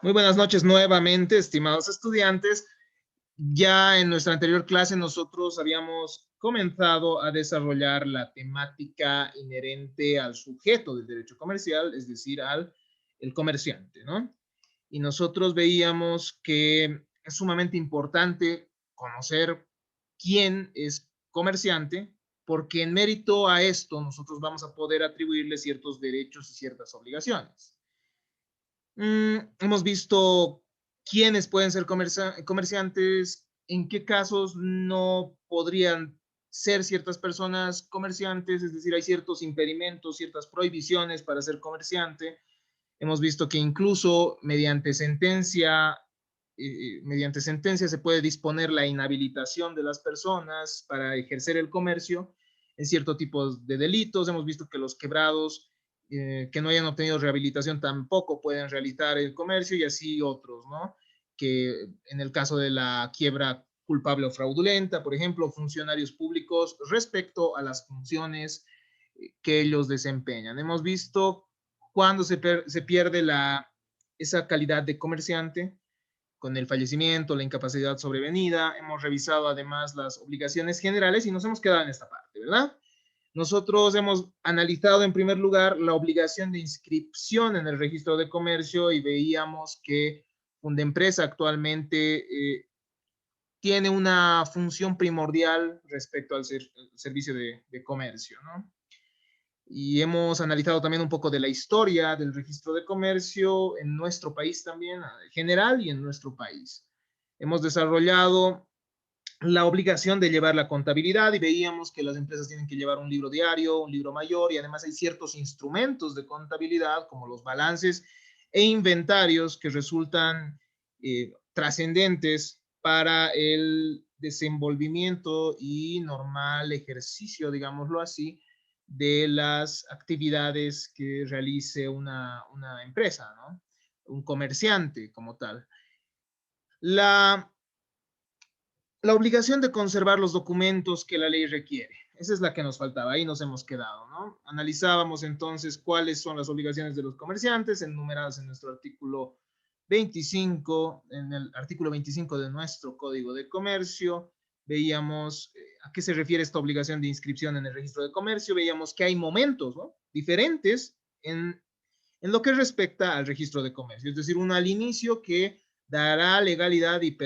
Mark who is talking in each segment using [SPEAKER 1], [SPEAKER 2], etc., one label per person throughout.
[SPEAKER 1] Muy buenas noches nuevamente, estimados estudiantes. Ya en nuestra anterior clase nosotros habíamos comenzado a desarrollar la temática inherente al sujeto del derecho comercial, es decir, al el comerciante, ¿no? Y nosotros veíamos que es sumamente importante conocer quién es comerciante, porque en mérito a esto nosotros vamos a poder atribuirle ciertos derechos y ciertas obligaciones. Hemos visto quiénes pueden ser comerciantes, en qué casos no podrían ser ciertas personas comerciantes, es decir, hay ciertos impedimentos, ciertas prohibiciones para ser comerciante. Hemos visto que incluso mediante sentencia se puede disponer la inhabilitación de las personas para ejercer el comercio en ciertos tipos de delitos. Hemos visto que los quebrados que no hayan obtenido rehabilitación tampoco pueden realizar el comercio y así otros, ¿no? Que en el caso de la quiebra culpable o fraudulenta, por ejemplo, funcionarios públicos respecto a las funciones que ellos desempeñan. Hemos visto cuando se pierde esa calidad de comerciante con el fallecimiento, la incapacidad sobrevenida. Hemos revisado además las obligaciones generales y nos hemos quedado en esta parte, ¿verdad? Nosotros hemos analizado en primer lugar la obligación de inscripción en el registro de comercio y veíamos que Fundempresa actualmente tiene una función primordial respecto al servicio de comercio, ¿no? Y hemos analizado también un poco de la historia del registro de comercio en nuestro país también, en general y en nuestro país. Hemos desarrollado la obligación de llevar la contabilidad y veíamos que las empresas tienen que llevar un libro diario, un libro mayor y además hay ciertos instrumentos de contabilidad como los balances e inventarios que resultan trascendentes para el desenvolvimiento y normal ejercicio, digámoslo así, de las actividades que realice una empresa, ¿no? Un comerciante como tal. La la obligación de conservar los documentos que la ley requiere. Esa es la que nos faltaba, ahí nos hemos quedado, ¿no? Analizábamos entonces cuáles son las obligaciones de los comerciantes, enumeradas en nuestro artículo 25, en el artículo 25 de nuestro Código de Comercio. Veíamos a qué se refiere esta obligación de inscripción en el registro de comercio, veíamos que hay momentos, ¿no?, diferentes en lo que respecta al registro de comercio, es decir, uno al inicio que dará legalidad y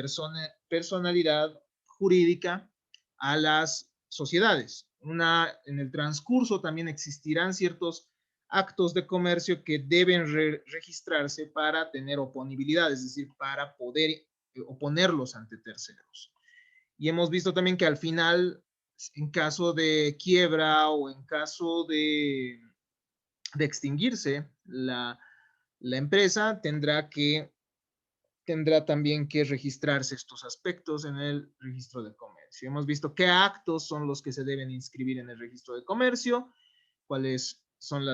[SPEAKER 1] personalidad jurídica a las sociedades. En el transcurso también existirán ciertos actos de comercio que deben registrarse para tener oponibilidad, es decir, para poder oponerlos ante terceros. Y hemos visto también que al final, en caso de quiebra o en caso de extinguirse la empresa, tendrá también que registrarse estos aspectos en el registro de comercio. Hemos visto qué actos son los que se deben inscribir en el registro de comercio, cuáles son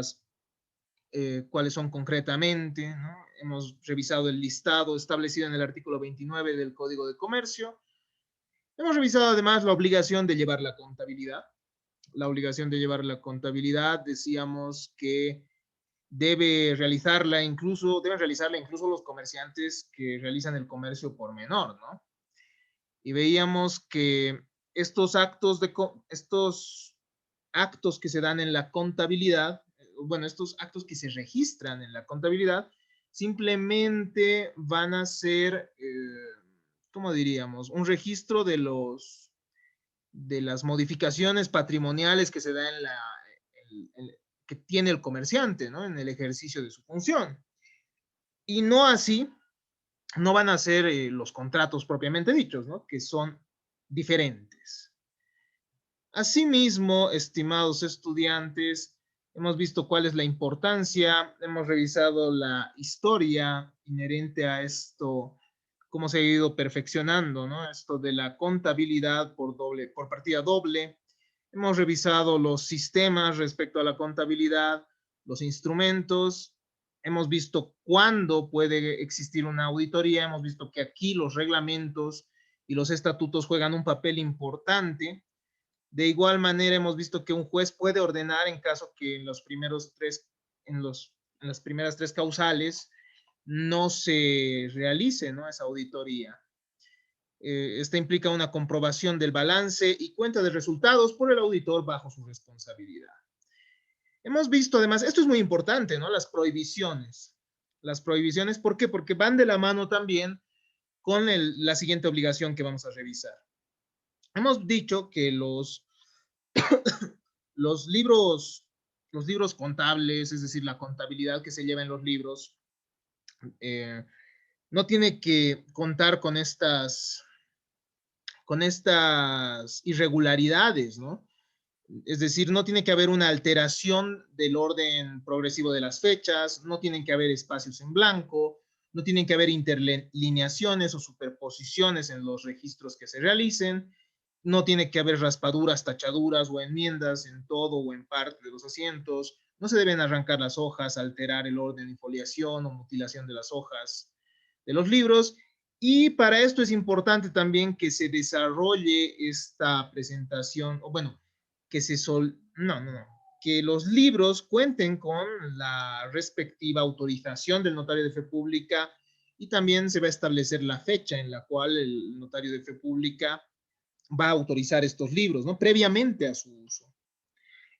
[SPEAKER 1] cuáles son concretamente, ¿no? Hemos revisado el listado establecido en el artículo 29 del Código de Comercio. Hemos revisado además la obligación de llevar la contabilidad. La obligación de llevar la contabilidad, decíamos que deben realizarla incluso los comerciantes que realizan el comercio por menor, ¿no? Y veíamos que estos actos que se dan en la contabilidad, bueno, estos actos que se registran en la contabilidad, simplemente van a ser, ¿cómo diríamos? Un registro de las modificaciones patrimoniales que se da que tiene el comerciante, ¿no?, en el ejercicio de su función. Y no así, no van a ser los contratos propiamente dichos, ¿no?, que son diferentes. Asimismo, estimados estudiantes, hemos visto cuál es la importancia, hemos revisado la historia inherente a esto, cómo se ha ido perfeccionando, ¿no?, esto de la contabilidad por partida doble. Hemos revisado los sistemas respecto a la contabilidad, los instrumentos. Hemos visto cuándo puede existir una auditoría. Hemos visto que aquí los reglamentos y los estatutos juegan un papel importante. De igual manera, hemos visto que un juez puede ordenar en caso que en las primeras tres causales no se realice, ¿no?, esa auditoría. Esta implica una comprobación del balance y cuenta de resultados por el auditor bajo su responsabilidad. Hemos visto además, esto es muy importante, ¿no?, las prohibiciones. Las prohibiciones, ¿por qué? Porque van de la mano también con la siguiente obligación que vamos a revisar. Hemos dicho que los libros contables, es decir, la contabilidad que se lleva en los libros, no tiene que contar con estas irregularidades, ¿no? Es decir, no tiene que haber una alteración del orden progresivo de las fechas, no tienen que haber espacios en blanco, no tienen que haber interlineaciones o superposiciones en los registros que se realicen, no tiene que haber raspaduras, tachaduras o enmiendas en todo o en parte de los asientos, no se deben arrancar las hojas, alterar el orden de foliación o mutilación de las hojas de los libros. Y para esto es importante también que se desarrolle esta presentación, o bueno, que los libros cuenten con la respectiva autorización del notario de fe pública, y también se va a establecer la fecha en la cual el notario de fe pública va a autorizar estos libros, ¿no?, previamente a su uso.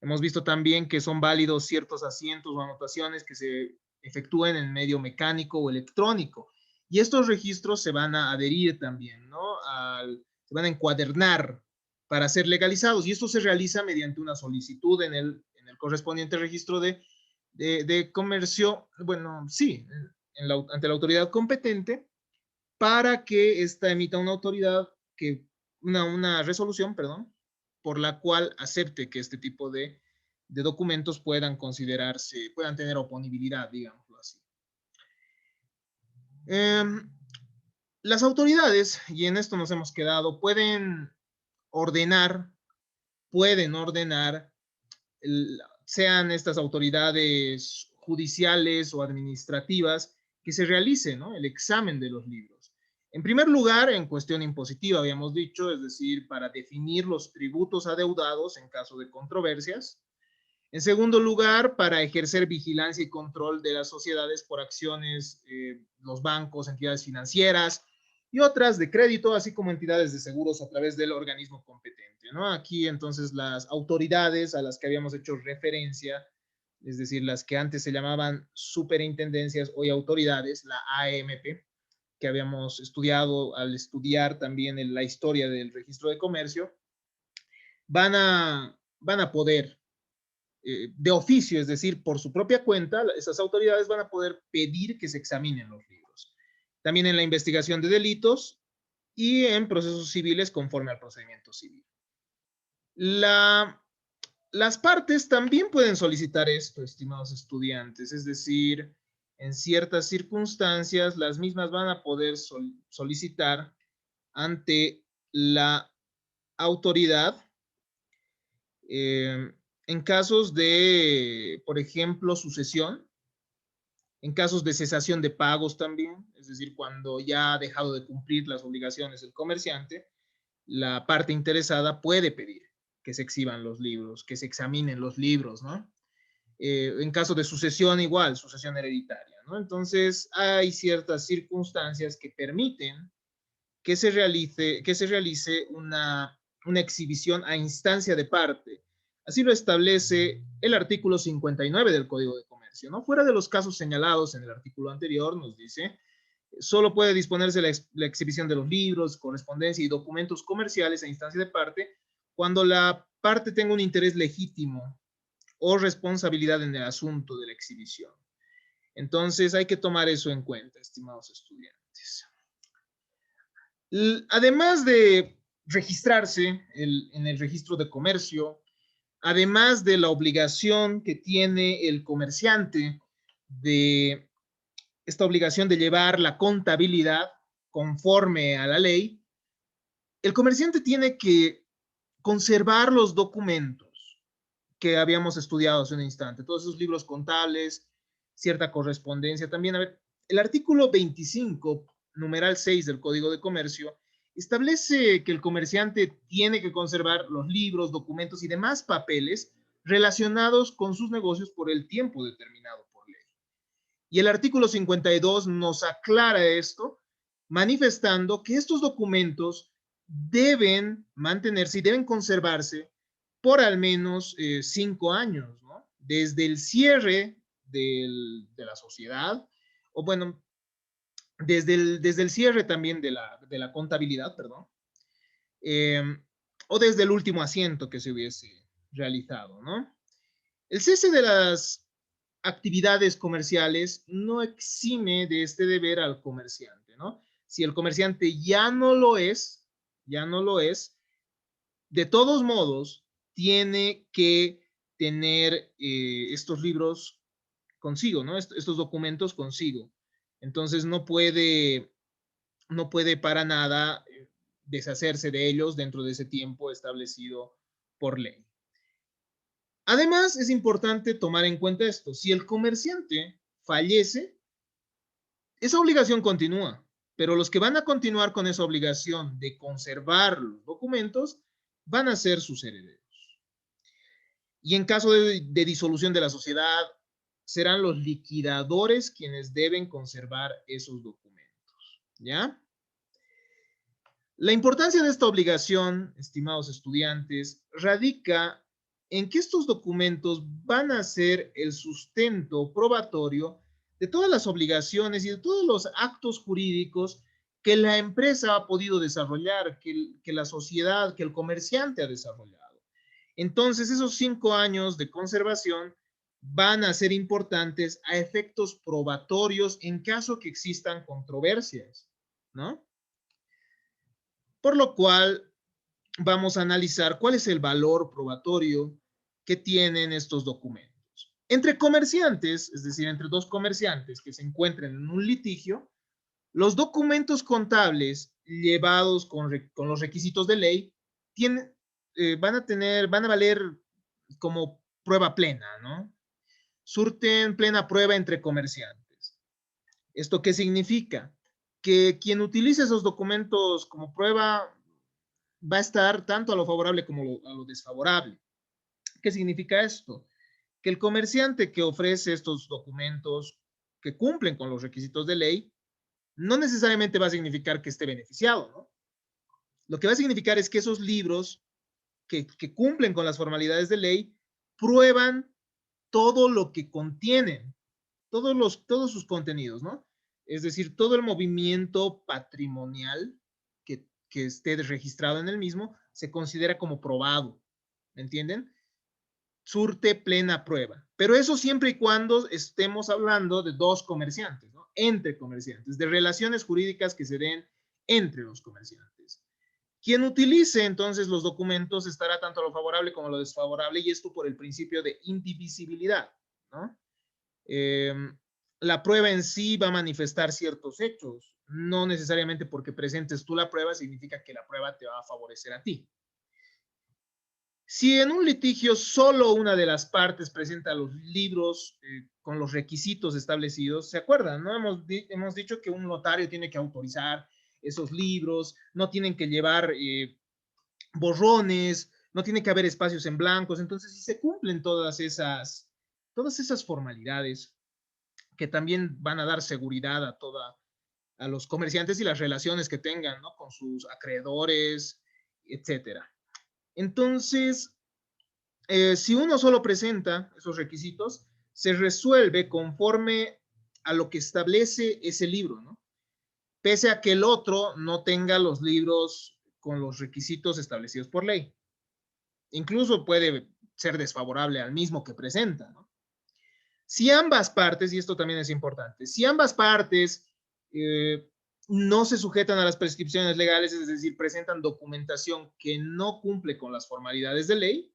[SPEAKER 1] Hemos visto también que son válidos ciertos asientos o anotaciones que se efectúen en medio mecánico o electrónico. Y estos registros se van a adherir también, ¿no?, se van a encuadernar para ser legalizados. Y esto se realiza mediante una solicitud en el correspondiente registro de comercio, bueno, sí, ante la autoridad competente, para que ésta emita una resolución, perdón, por la cual acepte que este tipo de documentos puedan considerarse, puedan tener oponibilidad, digámoslo así. Las autoridades, y en esto nos hemos quedado, pueden ordenar, sean estas autoridades judiciales o administrativas, que se realice, ¿no?, el examen de los libros. En primer lugar, en cuestión impositiva, habíamos dicho, es decir, para definir los tributos adeudados en caso de controversias. En segundo lugar, para ejercer vigilancia y control de las sociedades por acciones, los bancos, entidades financieras y otras de crédito, así como entidades de seguros a través del organismo competente, ¿no? Aquí entonces las autoridades a las que habíamos hecho referencia, es decir, las que antes se llamaban superintendencias, hoy autoridades, la AMP, que habíamos estudiado al estudiar también la historia del registro de comercio, van a poder de oficio, es decir, por su propia cuenta, esas autoridades van a poder pedir que se examinen los libros. También en la investigación de delitos y en procesos civiles conforme al procedimiento civil. Las partes también pueden solicitar esto, estimados estudiantes, es decir, en ciertas circunstancias, las mismas van a poder solicitar ante la autoridad en casos de, por ejemplo, sucesión, en casos de cesación de pagos también, es decir, cuando ya ha dejado de cumplir las obligaciones del comerciante, la parte interesada puede pedir que se exhiban los libros, que se examinen los libros, ¿no? En caso de sucesión igual, sucesión hereditaria, ¿no? Entonces, hay ciertas circunstancias que permiten que se realice una exhibición a instancia de parte. Así lo establece el artículo 59 del Código de Comercio, ¿no? Fuera de los casos señalados en el artículo anterior, nos dice, solo puede disponerse la exhibición de los libros, correspondencia y documentos comerciales a instancia de parte cuando la parte tenga un interés legítimo o responsabilidad en el asunto de la exhibición. Entonces, hay que tomar eso en cuenta, estimados estudiantes. Además de registrarse en el registro de comercio, además de la obligación que tiene el comerciante de esta obligación de llevar la contabilidad conforme a la ley, el comerciante tiene que conservar los documentos que habíamos estudiado hace un instante, todos esos libros contables, cierta correspondencia. También, a ver, el artículo 25, numeral 6 del Código de Comercio, establece que el comerciante tiene que conservar los libros, documentos y demás papeles relacionados con sus negocios por el tiempo determinado por ley. Y el artículo 52 nos aclara esto, manifestando que estos documentos deben mantenerse y deben conservarse por al menos 5 años, ¿no? Desde el cierre de la sociedad, o bueno, desde el cierre también de la contabilidad, perdón, eh, o desde el último asiento que se hubiese realizado, ¿no? El cese de las actividades comerciales no exime de este deber al comerciante, ¿no? Si el comerciante ya no lo es, de todos modos, tiene que tener estos libros consigo, ¿no? Estos documentos consigo. Entonces no puede para nada deshacerse de ellos dentro de ese tiempo establecido por ley. Además, es importante tomar en cuenta esto. Si el comerciante fallece, esa obligación continúa, pero los que van a continuar con esa obligación de conservar los documentos van a ser sus herederos. Y en caso de disolución de la sociedad, serán los liquidadores quienes deben conservar esos documentos. ¿Ya? La importancia de esta obligación, estimados estudiantes, radica en que estos documentos van a ser el sustento probatorio de todas las obligaciones y de todos los actos jurídicos que la empresa ha podido desarrollar, que la sociedad, que el comerciante ha desarrollado. Entonces, esos 5 años de conservación van a ser importantes a efectos probatorios en caso que existan controversias, ¿no? Por lo cual, vamos a analizar cuál es el valor probatorio que tienen estos documentos. Entre comerciantes, es decir, entre dos comerciantes que se encuentren en un litigio, los documentos contables llevados con los requisitos de ley tienen, van a valer como prueba plena, ¿no? Surten plena prueba entre comerciantes. ¿Esto qué significa? Que quien utilice esos documentos como prueba va a estar tanto a lo favorable como a lo desfavorable. ¿Qué significa esto? Que el comerciante que ofrece estos documentos que cumplen con los requisitos de ley, no necesariamente va a significar que esté beneficiado, ¿no? Lo que va a significar es que esos libros que cumplen con las formalidades de ley prueban todo lo que contienen, todos sus contenidos, ¿no? Es decir, todo el movimiento patrimonial que esté registrado en el mismo se considera como probado, ¿me entienden? Surte plena prueba. Pero eso siempre y cuando estemos hablando de dos comerciantes, ¿no? Entre comerciantes, de relaciones jurídicas que se den entre los comerciantes. Quien utilice entonces los documentos estará tanto a lo favorable como a lo desfavorable, y esto por el principio de indivisibilidad, ¿no? La prueba en sí va a manifestar ciertos hechos, no necesariamente porque presentes tú la prueba significa que la prueba te va a favorecer a ti. Si en un litigio solo una de las partes presenta los libros con los requisitos establecidos, ¿se acuerdan? ¿No? Hemos dicho que un notario tiene que autorizar esos libros, no tienen que llevar borrones, no tiene que haber espacios en blancos. Entonces, si se cumplen todas esas formalidades que también van a dar seguridad a los comerciantes y las relaciones que tengan, ¿no? Con sus acreedores, etcétera. Entonces, si uno solo presenta esos requisitos, se resuelve conforme a lo que establece ese libro, ¿no? Pese a que el otro no tenga los libros con los requisitos establecidos por ley. Incluso puede ser desfavorable al mismo que presenta, ¿no? Si ambas partes, y esto también es importante, si ambas partes no se sujetan a las prescripciones legales, es decir, presentan documentación que no cumple con las formalidades de ley,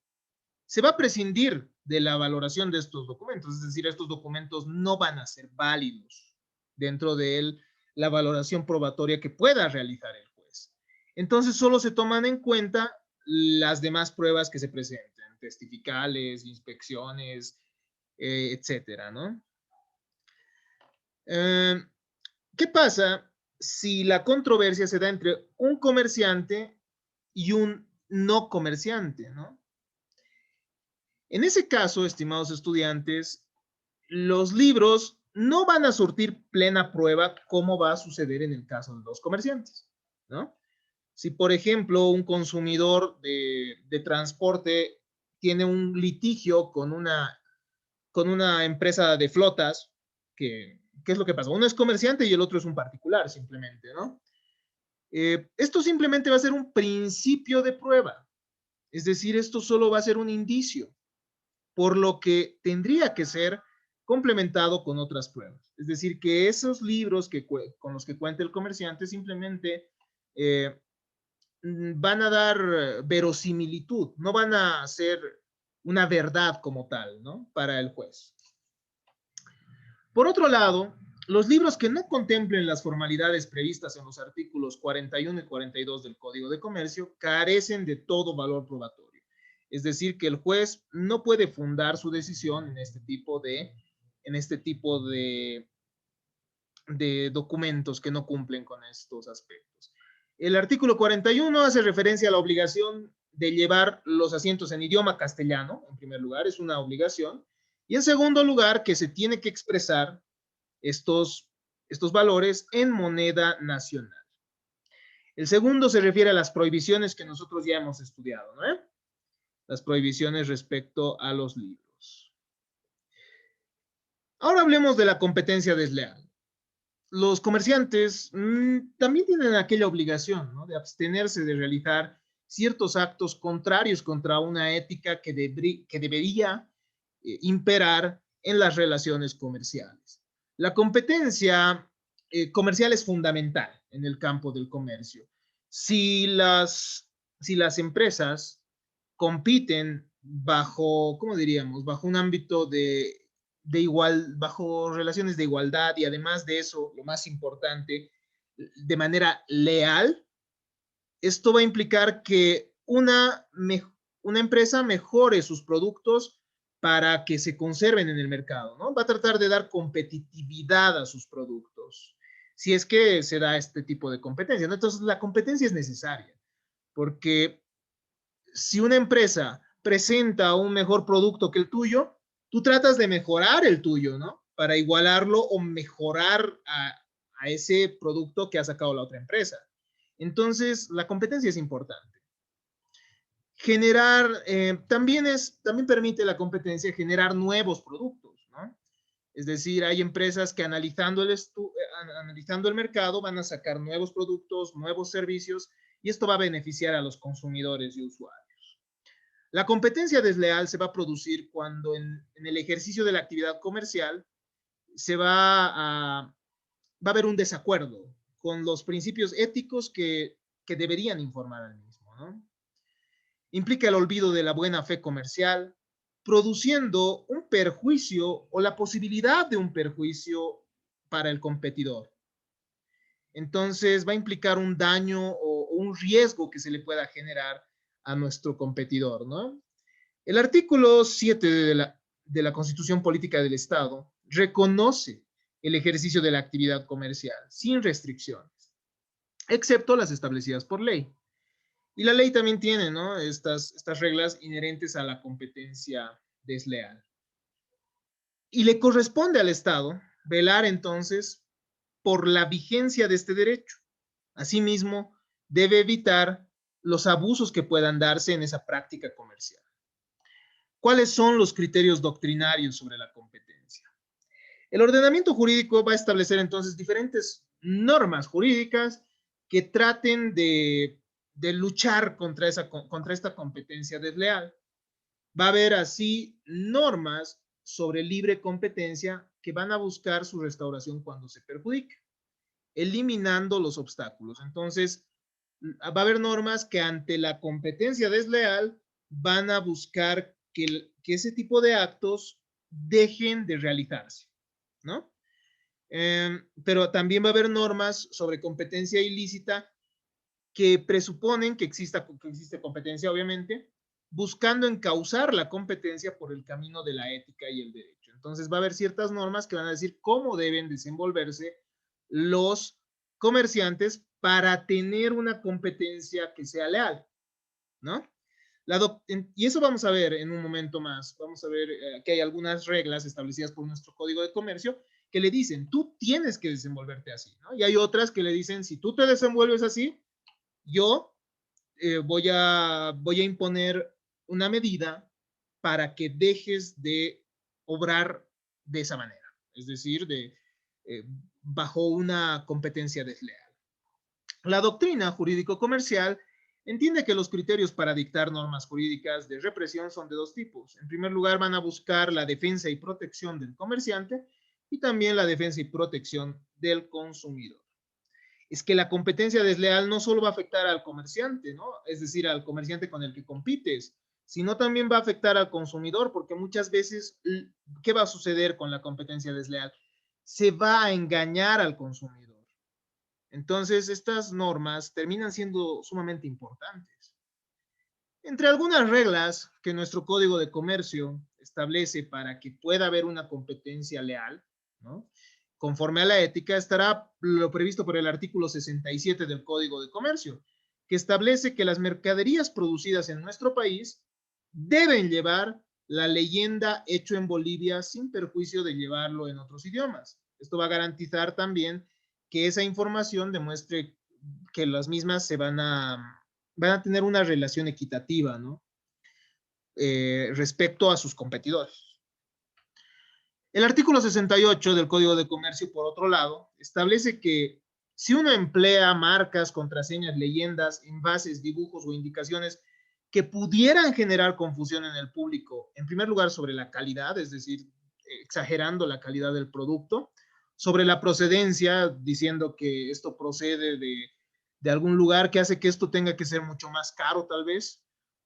[SPEAKER 1] se va a prescindir de la valoración de estos documentos, es decir, estos documentos no van a ser válidos dentro de la valoración probatoria que pueda realizar el juez. Entonces, solo se toman en cuenta las demás pruebas que se presenten, testificales, inspecciones, etcétera, ¿no? ¿Qué pasa si la controversia se da entre un comerciante y un no comerciante, ¿no? En ese caso, estimados estudiantes, los libros no van a surtir plena prueba como va a suceder en el caso de los comerciantes, ¿no? Si, por ejemplo, un consumidor de transporte tiene un litigio con una empresa de flotas, ¿qué es lo que pasa? Uno es comerciante y el otro es un particular, simplemente, ¿no? Esto simplemente va a ser un principio de prueba, es decir, esto solo va a ser un indicio, por lo que tendría que ser complementado con otras pruebas. Es decir, que esos libros con los que cuenta el comerciante simplemente van a dar verosimilitud, no van a ser una verdad como tal, ¿no? Para el juez. Por otro lado, los libros que no contemplen las formalidades previstas en los artículos 41 y 42 del Código de Comercio carecen de todo valor probatorio. Es decir, que el juez no puede fundar su decisión en este tipo de documentos que no cumplen con estos aspectos. El artículo 41 hace referencia a la obligación de llevar los asientos en idioma castellano, en primer lugar, es una obligación, y en segundo lugar, que se tiene que expresar estos valores en moneda nacional. El segundo se refiere a las prohibiciones que nosotros ya hemos estudiado, ¿no? Las prohibiciones respecto a los libros. Ahora hablemos de la competencia desleal. Los comerciantes también tienen aquella obligación, ¿no? De abstenerse de realizar ciertos actos contrarios contra una ética que debería imperar en las relaciones comerciales. La competencia comercial es fundamental en el campo del comercio. Si las empresas compiten bajo, ¿cómo diríamos? Bajo un ámbito bajo relaciones de igualdad y además de eso, lo más importante, de manera leal, esto va a implicar que una empresa mejore sus productos para que se conserven en el mercado, ¿no? Va a tratar de dar competitividad a sus productos, si es que se da este tipo de competencia, ¿no? Entonces, la competencia es necesaria, porque si una empresa presenta un mejor producto que el tuyo, tú tratas de mejorar el tuyo, ¿no? Para igualarlo o mejorar a ese producto que ha sacado la otra empresa. Entonces, la competencia es importante. También permite la competencia generar nuevos productos, ¿no? Es decir, hay empresas que analizando el mercado van a sacar nuevos productos, nuevos servicios, y esto va a beneficiar a los consumidores y usuarios. La competencia desleal se va a producir cuando en el ejercicio de la actividad comercial va a haber un desacuerdo con los principios éticos que deberían informar al mismo, ¿no? Implica el olvido de la buena fe comercial, produciendo un perjuicio o la posibilidad de un perjuicio para el competidor. Entonces va a implicar un daño o un riesgo que se le pueda generar a nuestro competidor, ¿no? El artículo 7 de la Constitución Política del Estado reconoce el ejercicio de la actividad comercial sin restricciones, excepto las establecidas por ley. Y la ley también tiene, ¿no? Estas reglas inherentes a la competencia desleal. Y le corresponde al Estado velar entonces por la vigencia de este derecho. Asimismo, debe evitar los abusos que puedan darse en esa práctica comercial. ¿Cuáles son los criterios doctrinarios sobre la competencia? El ordenamiento jurídico va a establecer entonces diferentes normas jurídicas que traten de luchar contra esta competencia desleal. Va a haber así normas sobre libre competencia que van a buscar su restauración cuando se perjudique, eliminando los obstáculos. Entonces, va a haber normas que ante la competencia desleal van a buscar que ese tipo de actos dejen de realizarse, ¿no? Pero también va a haber normas sobre competencia ilícita que presuponen que existe competencia, obviamente, buscando encauzar la competencia por el camino de la ética y el derecho. Entonces va a haber ciertas normas que van a decir cómo deben desenvolverse los comerciantes para tener una competencia que sea leal, ¿no? Y eso vamos a ver en un momento más. Vamos a ver que hay algunas reglas establecidas por nuestro Código de Comercio que le dicen, tú tienes que desenvolverte así, ¿no? Y hay otras que le dicen, si tú te desenvuelves así, yo voy a imponer una medida para que dejes de obrar de esa manera, es decir, eh, bajo una competencia desleal. La doctrina jurídico-comercial entiende que los criterios para dictar normas jurídicas de represión son de dos tipos. En primer lugar, van a buscar la defensa y protección del comerciante y también la defensa y protección del consumidor. Es que la competencia desleal no solo va a afectar al comerciante, ¿no? Es decir, al comerciante con el que compites, sino también va a afectar al consumidor, porque muchas veces, ¿qué va a suceder con la competencia desleal? Se va a engañar al consumidor. Entonces, estas normas terminan siendo sumamente importantes. Entre algunas reglas que nuestro Código de Comercio establece para que pueda haber una competencia leal, ¿no? Conforme a la ética, estará lo previsto por el artículo 67 del Código de Comercio, que establece que las mercaderías producidas en nuestro país deben llevar la leyenda hecho en Bolivia sin perjuicio de llevarlo en otros idiomas. Esto va a garantizar también que esa información demuestre que las mismas van a tener una relación equitativa, ¿no? Respecto a sus competidores. El artículo 68 del Código de Comercio, por otro lado, establece que si uno emplea marcas, contraseñas, leyendas, envases, dibujos o indicaciones que pudieran generar confusión en el público, en primer lugar sobre la calidad, es decir, exagerando la calidad del producto, sobre la procedencia, diciendo que esto procede de algún lugar que hace que esto tenga que ser mucho más caro tal vez,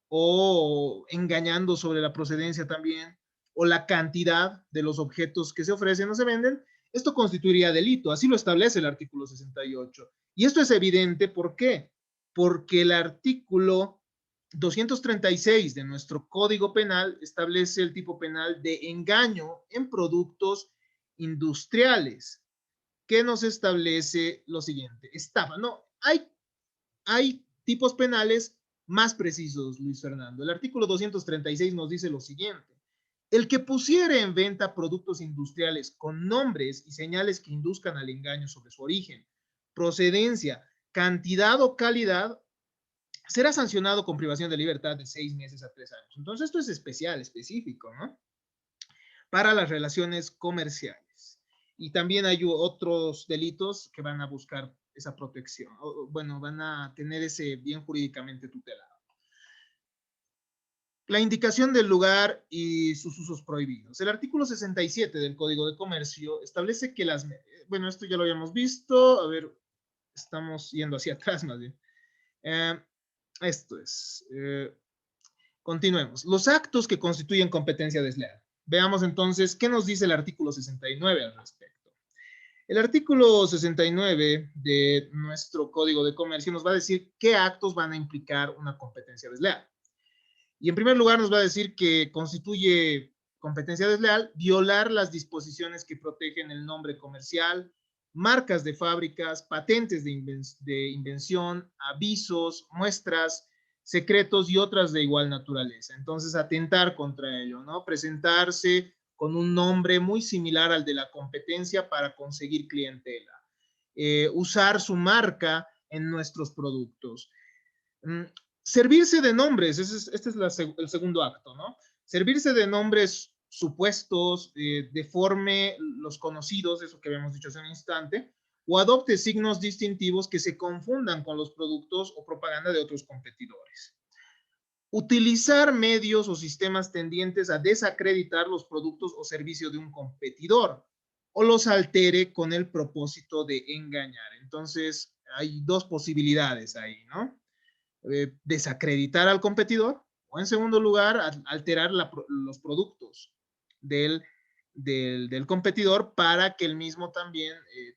[SPEAKER 1] o engañando sobre la procedencia también, o la cantidad de los objetos que se ofrecen o se venden, esto constituiría delito. Así lo establece el artículo 68. Y esto es evidente, ¿por qué? Porque el artículo 236 de nuestro Código Penal establece el tipo penal de engaño en productos industriales, que nos establece lo siguiente: estafa. No, hay tipos penales más precisos, Luis Fernando. El artículo 236 nos dice lo siguiente: el que pusiere en venta productos industriales con nombres y señales que induzcan al engaño sobre su origen, procedencia, cantidad o calidad, será sancionado con privación de libertad de 6 meses a 3 años. Entonces, esto es especial, específico, ¿no? Para las relaciones comerciales. Y también hay otros delitos que van a buscar esa protección. O, bueno, van a tener ese bien jurídicamente tutelado. La indicación del lugar y sus usos prohibidos. El artículo 67 del Código de Comercio establece que las... Bueno, esto ya lo habíamos visto. A ver, estamos yendo hacia atrás más bien. Esto es... continuemos. Los actos que constituyen competencia desleal. Veamos entonces qué nos dice el artículo 69 al respecto. El artículo 69 de nuestro Código de Comercio nos va a decir qué actos van a implicar una competencia desleal. Y en primer lugar nos va a decir que constituye competencia desleal violar las disposiciones que protegen el nombre comercial, marcas de fábricas, patentes de invención, avisos, muestras, secretos y otras de igual naturaleza. Entonces, atentar contra ello, ¿no? Presentarse con un nombre muy similar al de la competencia para conseguir clientela. Usar su marca en nuestros productos. Servirse de nombres, este es el segundo acto, ¿no? Servirse de nombres supuestos, deforme los conocidos, eso que habíamos dicho hace un instante, o adopte signos distintivos que se confundan con los productos o propaganda de otros competidores. Utilizar medios o sistemas tendientes a desacreditar los productos o servicios de un competidor o los altere con el propósito de engañar. Entonces, hay dos posibilidades ahí, ¿no? Desacreditar al competidor o, en segundo lugar, alterar los productos del competidor para que el mismo también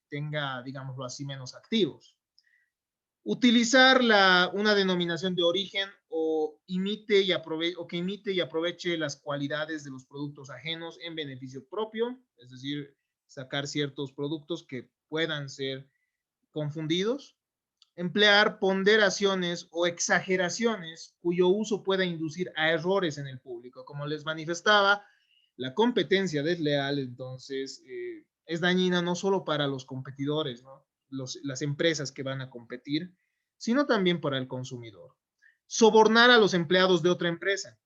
[SPEAKER 1] tenga, digámoslo así, menos activos. Utilizar una denominación de origen o que imite y aproveche las cualidades de los productos ajenos en beneficio propio, es decir, sacar ciertos productos que puedan ser confundidos. Emplear ponderaciones o exageraciones cuyo uso pueda inducir a errores en el público. Como les manifestaba, la competencia desleal entonces es dañina no solo para los competidores, ¿no? Las empresas que van a competir, sino también para el consumidor. Sobornar a los empleados de otra empresa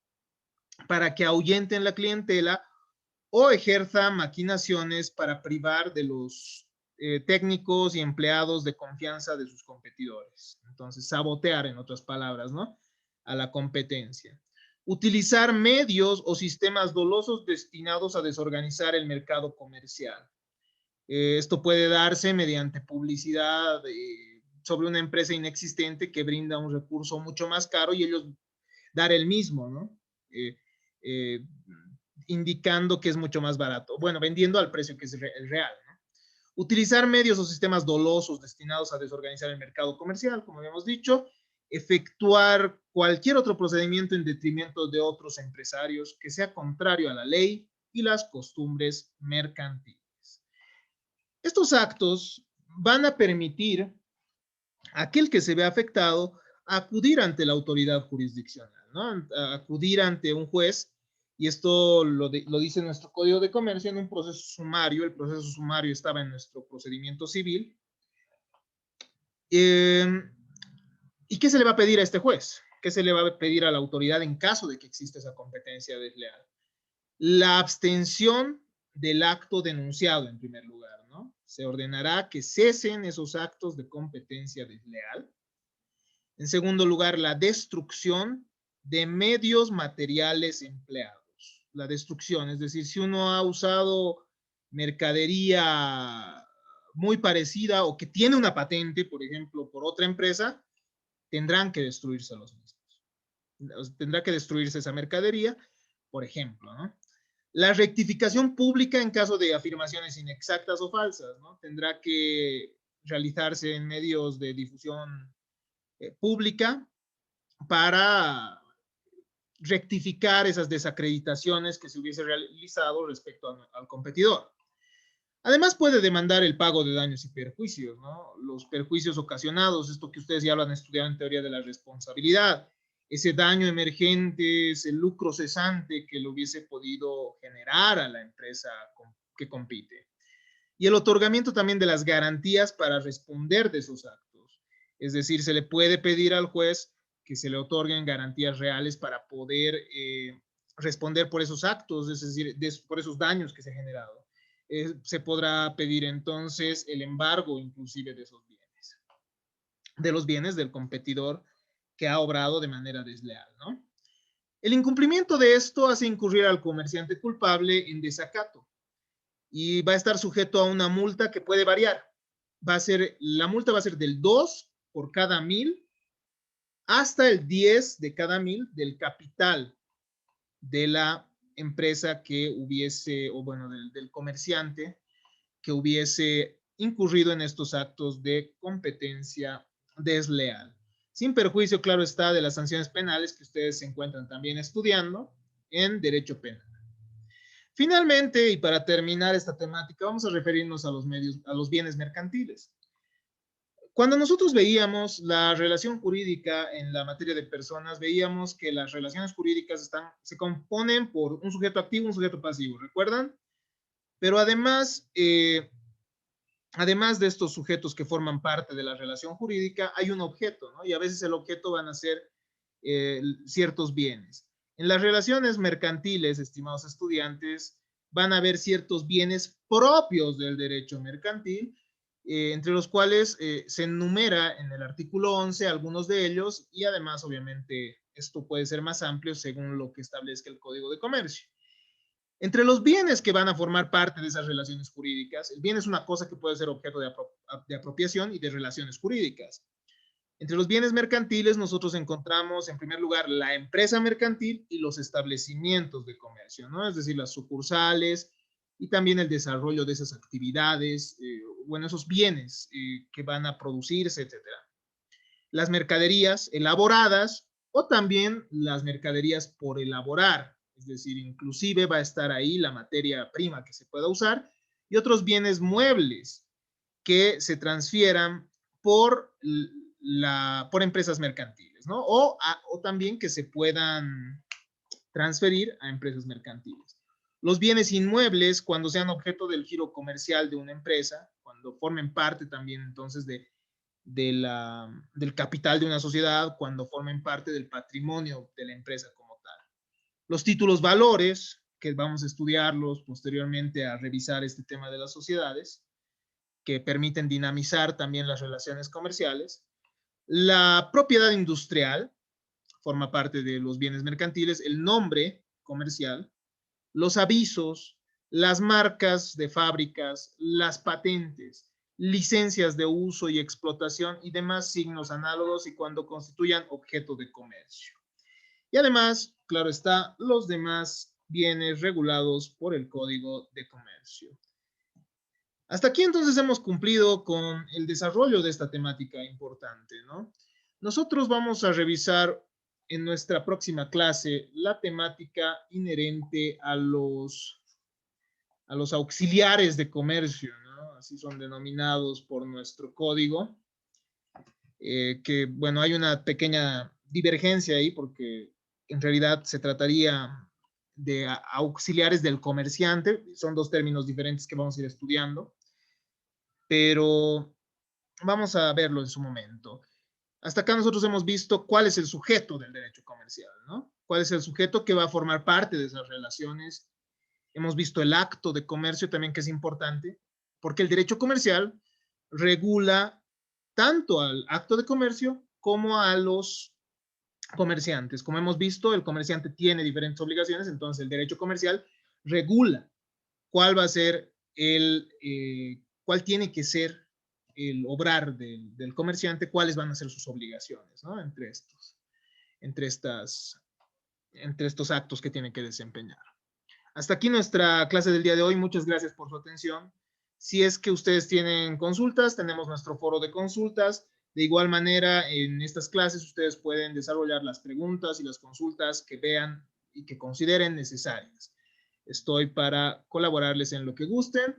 [SPEAKER 1] para que ahuyenten la clientela o ejerza maquinaciones para privar de los técnicos y empleados de confianza de sus competidores. Entonces, sabotear, en otras palabras, ¿no? A la competencia. Utilizar medios o sistemas dolosos destinados a desorganizar el mercado comercial. Esto puede darse mediante publicidad sobre una empresa inexistente que brinda un recurso mucho más caro y ellos dar el mismo, ¿no? Eh, eh, indicando que es mucho más barato. Bueno, vendiendo al precio que es el real, ¿no? Utilizar medios o sistemas dolosos destinados a desorganizar el mercado comercial, como habíamos dicho. Efectuar cualquier otro procedimiento en detrimento de otros empresarios que sea contrario a la ley y las costumbres mercantiles. Estos actos van a permitir a aquel que se ve afectado acudir ante la autoridad jurisdiccional, ¿no? Acudir ante un juez, y esto lo dice nuestro Código de Comercio en un proceso sumario. El proceso sumario estaba en nuestro procedimiento civil. ¿Y qué se le va a pedir a este juez? ¿Qué se le va a pedir a la autoridad en caso de que exista esa competencia desleal? La abstención del acto denunciado, en primer lugar, ¿no? Se ordenará que cesen esos actos de competencia desleal. En segundo lugar, la destrucción de medios materiales empleados. La destrucción, es decir, si uno ha usado mercadería muy parecida o que tiene una patente, por ejemplo, por otra empresa, tendrán que destruirse los mismos. Tendrá que destruirse esa mercadería, por ejemplo, ¿no? La rectificación pública en caso de afirmaciones inexactas o falsas, ¿no? Tendrá que realizarse en medios de difusión pública para rectificar esas desacreditaciones que se hubiese realizado respecto al competidor. Además, puede demandar el pago de daños y perjuicios, ¿no? Los perjuicios ocasionados, esto que ustedes ya lo han estudiado en teoría de la responsabilidad, ese daño emergente, ese lucro cesante que le hubiese podido generar a la empresa que compite. Y el otorgamiento también de las garantías para responder de esos actos. Es decir, se le puede pedir al juez que se le otorguen garantías reales para poder responder por esos actos, es decir, por esos daños que se han generado. Se podrá pedir entonces el embargo inclusive de esos bienes, de los bienes del competidor que ha obrado de manera desleal, ¿no? El incumplimiento de esto hace incurrir al comerciante culpable en desacato y va a estar sujeto a una multa que puede variar. La multa va a ser del 2 por cada 1000 hasta el 10 de cada 1000 del capital de la empresa que hubiese, o bueno, del comerciante que hubiese incurrido en estos actos de competencia desleal. Sin perjuicio, claro está, de las sanciones penales que ustedes se encuentran también estudiando en Derecho Penal. Finalmente, y para terminar esta temática, vamos a referirnos a los bienes mercantiles. Cuando nosotros veíamos la relación jurídica en la materia de personas, veíamos que las relaciones jurídicas se componen por un sujeto activo y un sujeto pasivo, ¿recuerdan? Pero además de estos sujetos que forman parte de la relación jurídica, hay un objeto, ¿no? Y a veces el objeto van a ser ciertos bienes. En las relaciones mercantiles, estimados estudiantes, van a haber ciertos bienes propios del derecho mercantil, entre los cuales se enumera en el artículo 11 algunos de ellos, y además, obviamente, esto puede ser más amplio según lo que establezca el Código de Comercio. Entre los bienes que van a formar parte de esas relaciones jurídicas, el bien es una cosa que puede ser objeto de apropiación y de relaciones jurídicas. Entre los bienes mercantiles nosotros encontramos en primer lugar la empresa mercantil y los establecimientos de comercio, ¿no? Es decir, las sucursales y también el desarrollo de esas actividades, bueno, esos bienes que van a producirse, etcétera. Las mercaderías elaboradas o también las mercaderías por elaborar, es decir, inclusive va a estar ahí la materia prima que se pueda usar y otros bienes muebles que se transfieran por empresas mercantiles, ¿no? O también que se puedan transferir a empresas mercantiles. Los bienes inmuebles, cuando sean objeto del giro comercial de una empresa, cuando formen parte también entonces del capital de una sociedad, cuando formen parte del patrimonio de la empresa como tal. Los títulos valores, que vamos a estudiarlos posteriormente a revisar este tema de las sociedades, que permiten dinamizar también las relaciones comerciales. La propiedad industrial forma parte de los bienes mercantiles, el nombre comercial, los avisos, las marcas de fábricas, las patentes, licencias de uso y explotación y demás signos análogos y cuando constituyan objeto de comercio. Y además, claro está, los demás bienes regulados por el Código de Comercio. Hasta aquí entonces hemos cumplido con el desarrollo de esta temática importante, ¿no? Nosotros vamos a revisar en nuestra próxima clase la temática inherente a los auxiliares de comercio, ¿no? Así son denominados por nuestro código, que bueno, hay una pequeña divergencia ahí porque en realidad se trataría de auxiliares del comerciante, son dos términos diferentes que vamos a ir estudiando, pero vamos a verlo en su momento. Hasta acá nosotros hemos visto cuál es el sujeto del derecho comercial, ¿no? ¿Cuál es el sujeto que va a formar parte de esas relaciones? Hemos visto el acto de comercio también, que es importante, porque el derecho comercial regula tanto al acto de comercio como a los comerciantes. Como hemos visto, el comerciante tiene diferentes obligaciones, entonces el derecho comercial regula cuál va a ser cuál tiene que ser el obrar del comerciante, cuáles van a ser sus obligaciones, ¿no? Entre estos actos que tiene que desempeñar. Hasta aquí nuestra clase del día de hoy. Muchas gracias por su atención. Si es que ustedes tienen consultas, tenemos nuestro foro de consultas. De igual manera, en estas clases ustedes pueden desarrollar las preguntas y las consultas que vean y que consideren necesarias. Estoy para colaborarles en lo que gusten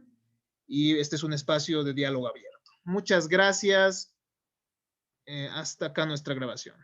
[SPEAKER 1] y este es un espacio de diálogo abierto. Muchas gracias. Hasta acá nuestra grabación.